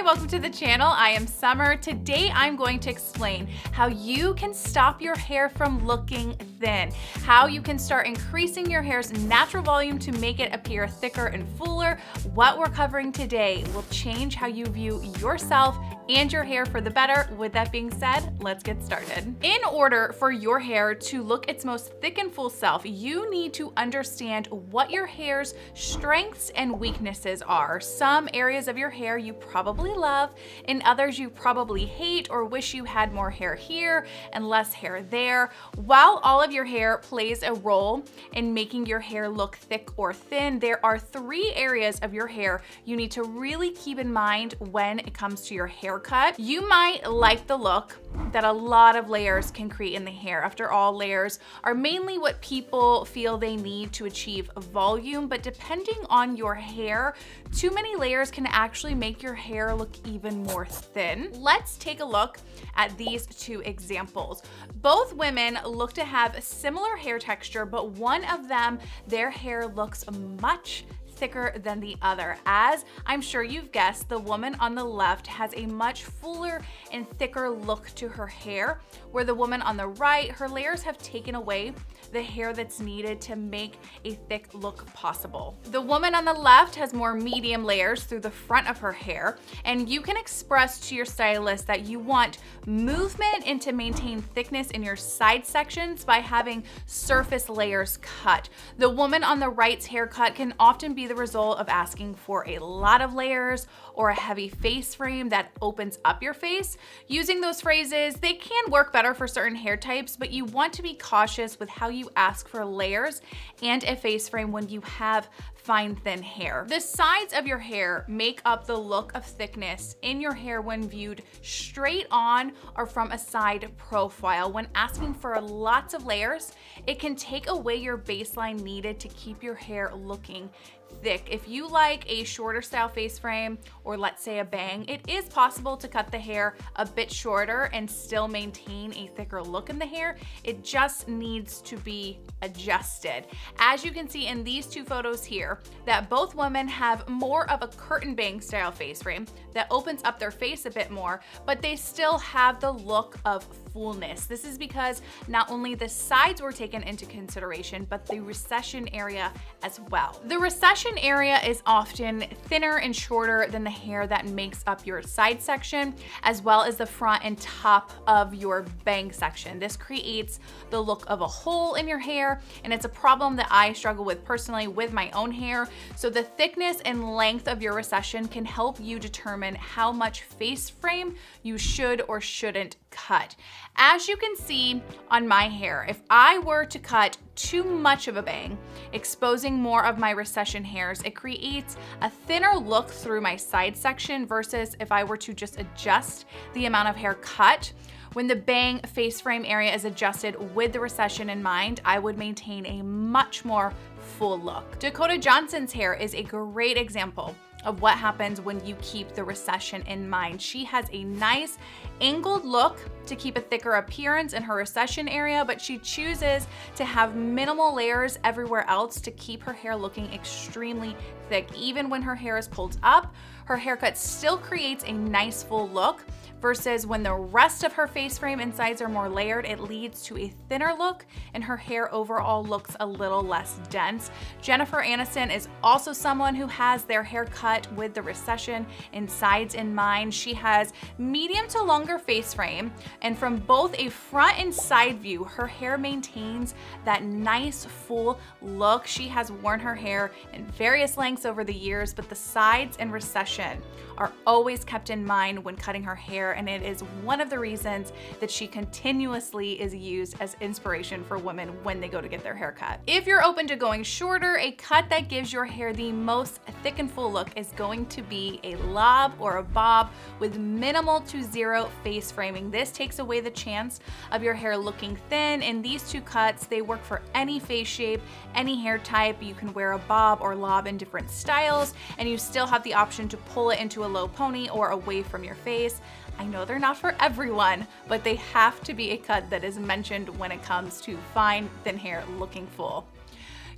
welcome to the channel. I am Summer. Today I'm going to explain how you can stop your hair from looking thin, how you can start increasing your hair's natural volume to make it appear thicker and fuller. What we're covering today will change how you view yourself and your hair for the better. With that being said, let's get started. In order for your hair to look its most thick and full self, you need to understand what your hair's strengths and weaknesses are. Some areas of your hair you probably love, and others you probably hate or wish you had more hair here and less hair there. While all of your hair plays a role in making your hair look thick or thin, there are three areas of your hair you need to really keep in mind when it comes to your haircut. You might like the look that a lot of layers can create in the hair. After all, layers are mainly what people feel they need to achieve volume, but depending on your hair, too many layers can actually make your hair look even more thin. Let's take a look at these two examples. Both women look to have similar hair texture, but one of them, their hair looks much thicker than the other. As I'm sure you've guessed, the woman on the left has a much fuller and thicker look to her hair, where the woman on the right, her layers have taken away the hair that's needed to make a thick look possible. The woman on the left has more medium layers through the front of her hair, and you can express to your stylist that you want movement and to maintain thickness in your side sections by having surface layers cut. The woman on the right's haircut can often be the result of asking for a lot of layers or a heavy face frame that opens up your face. Using those phrases, they can work better for certain hair types, but you want to be cautious with how you ask for layers and a face frame when you have fine, thin hair. The sides of your hair make up the look of thickness in your hair when viewed straight on or from a side profile. When asking for lots of layers, it can take away your baseline needed to keep your hair looking thick. If you like a shorter style face frame, or let's say a bang, it is possible to cut the hair a bit shorter and still maintain a thicker look in the hair. It just needs to be adjusted. As you can see in these two photos here, that both women have more of a curtain bang style face frame that opens up their face a bit more, but they still have the look of fullness. This is because not only the sides were taken into consideration, but the recession area as well. The recession area is often thinner and shorter than the hair that makes up your side section, as well as the front and top of your bang section. This creates the look of a hole in your hair, and it's a problem that I struggle with personally with my own hair. So the thickness and length of your recession can help you determine how much face frame you should or shouldn't cut. As you can see on my hair, if I were to cut too much of a bang, exposing more of my recession hairs, it creates a thinner look through my side section versus if I were to just adjust the amount of hair cut. When the bang face frame area is adjusted with the recession in mind, I would maintain a much more full look. Dakota Johnson's hair is a great example of what happens when you keep the recession in mind. She has a nice angled look to keep a thicker appearance in her recession area, but she chooses to have minimal layers everywhere else to keep her hair looking extremely thick. Even when her hair is pulled up, her haircut still creates a nice full look, versus when the rest of her face frame and sides are more layered, it leads to a thinner look and her hair overall looks a little less dense. Jennifer Aniston is also someone who has their hair cut with the recession and sides in mind. She has medium to longer face frame, and from both a front and side view, her hair maintains that nice full look. She has worn her hair in various lengths over the years, but the sides and recession are always kept in mind when cutting her hair, and it is one of the reasons that she continuously is used as inspiration for women when they go to get their hair cut. If you're open to going shorter, a cut that gives your hair the most thick and full look is going to be a lob or a bob with minimal to zero face framing. This takes away the chance of your hair looking thin, and these two cuts, they work for any face shape, any hair type. You can wear a bob or lob in different styles, and you still have the option to pull it into a low pony or away from your face. I know they're not for everyone, but they have to be a cut that is mentioned when it comes to fine, thin hair looking full.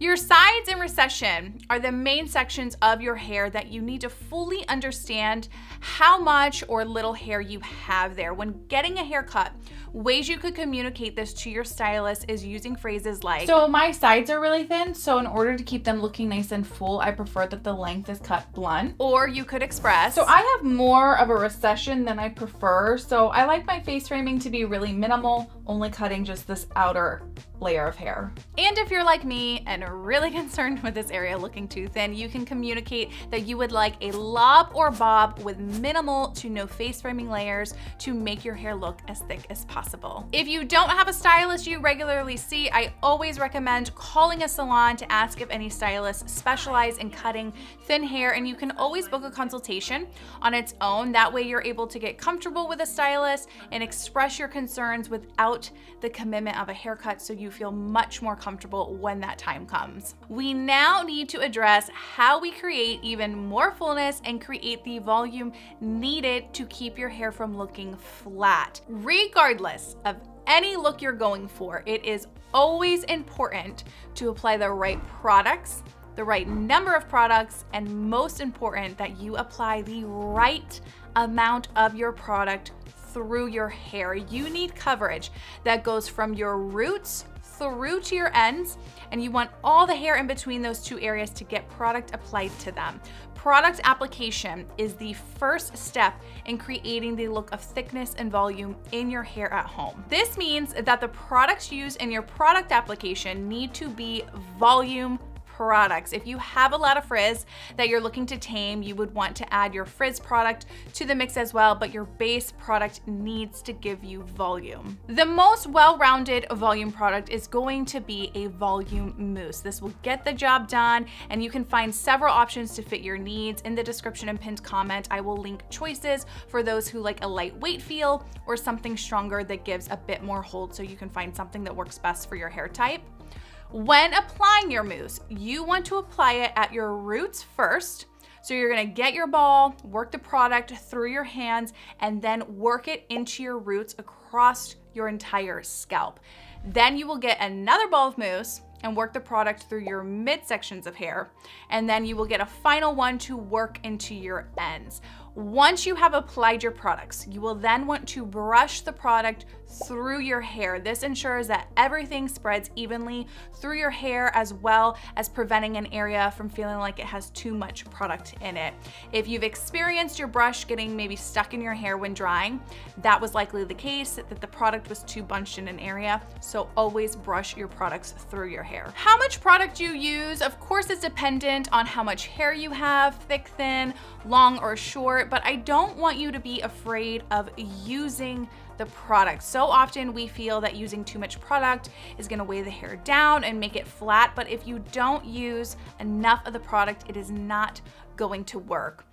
Your sides and recession are the main sections of your hair that you need to fully understand how much or little hair you have there. When getting a haircut, ways you could communicate this to your stylist is using phrases like, so my sides are really thin, so in order to keep them looking nice and full, I prefer that the length is cut blunt. Or you could express, so I have more of a recession than I prefer, so I like my face framing to be really minimal, only cutting just this outer layer of hair. And if you're like me and really concerned with this area looking too thin, you can communicate that you would like a lob or bob with minimal to no face framing layers to make your hair look as thick as possible. If you don't have a stylist you regularly see, I always recommend calling a salon to ask if any stylists specialize in cutting thin hair, and you can always book a consultation on its own. That way you're able to get comfortable with a stylist and express your concerns without the commitment of a haircut, so you feel much more comfortable when that time comes. We now need to address how we create even more fullness and create the volume needed to keep your hair from looking flat. Regardless of any look you're going for, it is always important to apply the right products, the right number of products, and most important, that you apply the right amount of your product through your hair. You need coverage that goes from your roots through to your ends, and you want all the hair in between those two areas to get product applied to them. Product application is the first step in creating the look of thickness and volume in your hair at home. This means that the products used in your product application need to be volume products. If you have a lot of frizz that you're looking to tame, you would want to add your frizz product to the mix as well, but your base product needs to give you volume. The most well-rounded volume product is going to be a volume mousse. This will get the job done, and you can find several options to fit your needs. In the description and pinned comment, I will link choices for those who like a lightweight feel or something stronger that gives a bit more hold, so you can find something that works best for your hair type. When applying your mousse, you want to apply it at your roots first. So you're gonna get your ball, work the product through your hands, and then work it into your roots across your entire scalp. Then you will get another ball of mousse and work the product through your midsections of hair. And then you will get a final one to work into your ends. Once you have applied your products, you will then want to brush the product through your hair. This ensures that everything spreads evenly through your hair, as well as preventing an area from feeling like it has too much product in it. If you've experienced your brush getting maybe stuck in your hair when drying, that was likely the case, that the product was too bunched in an area. So always brush your products through your hair. How much product you use, of course, is dependent on how much hair you have, thick, thin, long, or short, but I don't want you to be afraid of using the product. So often we feel that using too much product is gonna weigh the hair down and make it flat, but if you don't use enough of the product, it is not going to work.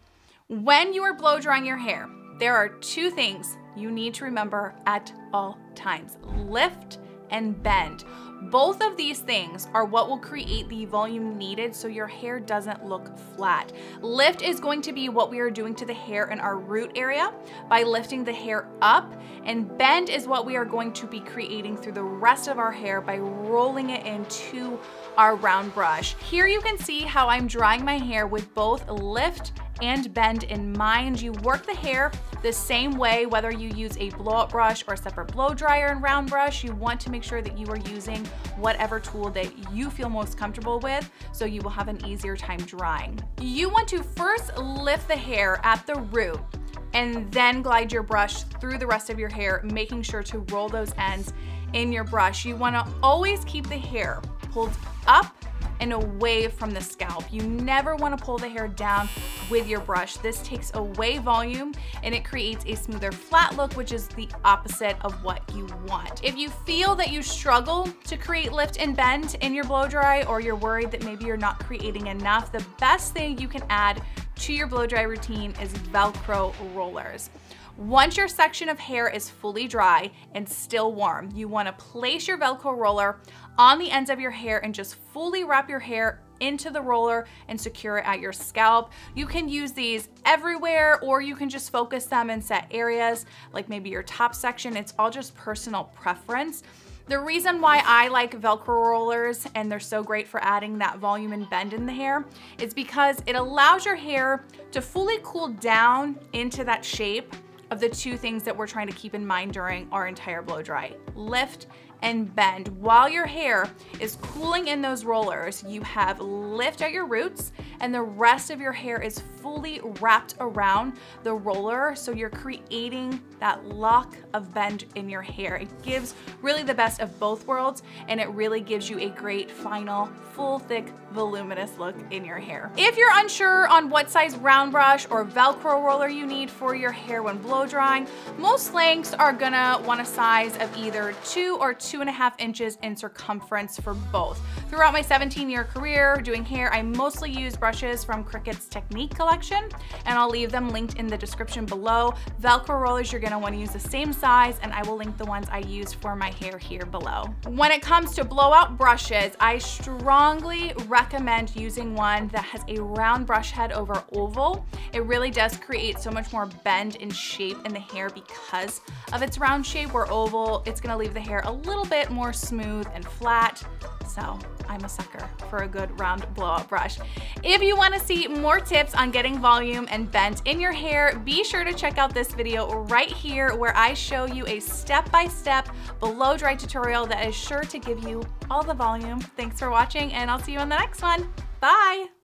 When you are blow drying your hair, there are two things you need to remember at all times: lift and bend. Both of these things are what will create the volume needed so your hair doesn't look flat. Lift is going to be what we are doing to the hair in our root area by lifting the hair up, and bend is what we are going to be creating through the rest of our hair by rolling it into our round brush. Here you can see how I'm drying my hair with both lift and bend in mind. You work the hair the same way, whether you use a blow-up brush or a separate blow dryer and round brush. You want to make sure that you are using whatever tool that you feel most comfortable with, so you will have an easier time drying. You want to first lift the hair at the root and then glide your brush through the rest of your hair, making sure to roll those ends in your brush. You want to always keep the hair pulled up and away from the scalp. You never want to pull the hair down with your brush. This takes away volume and it creates a smoother flat look, which is the opposite of what you want. If you feel that you struggle to create lift and bend in your blow dry, or you're worried that maybe you're not creating enough, the best thing you can add to your blow dry routine is Velcro rollers. Once your section of hair is fully dry and still warm, you want to place your Velcro roller on the ends of your hair and just fully wrap your hair into the roller and secure it at your scalp. You can use these everywhere, or you can just focus them in set areas, like maybe your top section. It's all just personal preference. The reason why I like Velcro rollers, and they're so great for adding that volume and bend in the hair, is because it allows your hair to fully cool down into that shape of the two things that we're trying to keep in mind during our entire blow dry: lift and bend. While your hair is cooling in those rollers, you have lift at your roots, and the rest of your hair is fully wrapped around the roller, so you're creating that lock of bend in your hair. It gives really the best of both worlds, and it really gives you a great final full, thick, voluminous look in your hair. If you're unsure on what size round brush or Velcro roller you need for your hair when blow drying, most lengths are gonna want a size of either 2 or 2.5 inches in circumference for both. Throughout my 17-year career doing hair, I mostly use brushes from Cricut's Technique collection, and I'll leave them linked in the description below. Velcro rollers, you're gonna wanna use the same size, and I will link the ones I use for my hair here below. When it comes to blowout brushes, I strongly recommend using one that has a round brush head over oval. It really does create so much more bend and shape in the hair because of its round shape, where oval, it's gonna leave the hair a little bit more smooth and flat. So I'm a sucker for a good round blowout brush. If you wanna see more tips on getting volume and bend in your hair, be sure to check out this video right here where I show you a step-by-step blow dry tutorial that is sure to give you all the volume. Thanks for watching, and I'll see you on the next one. Bye.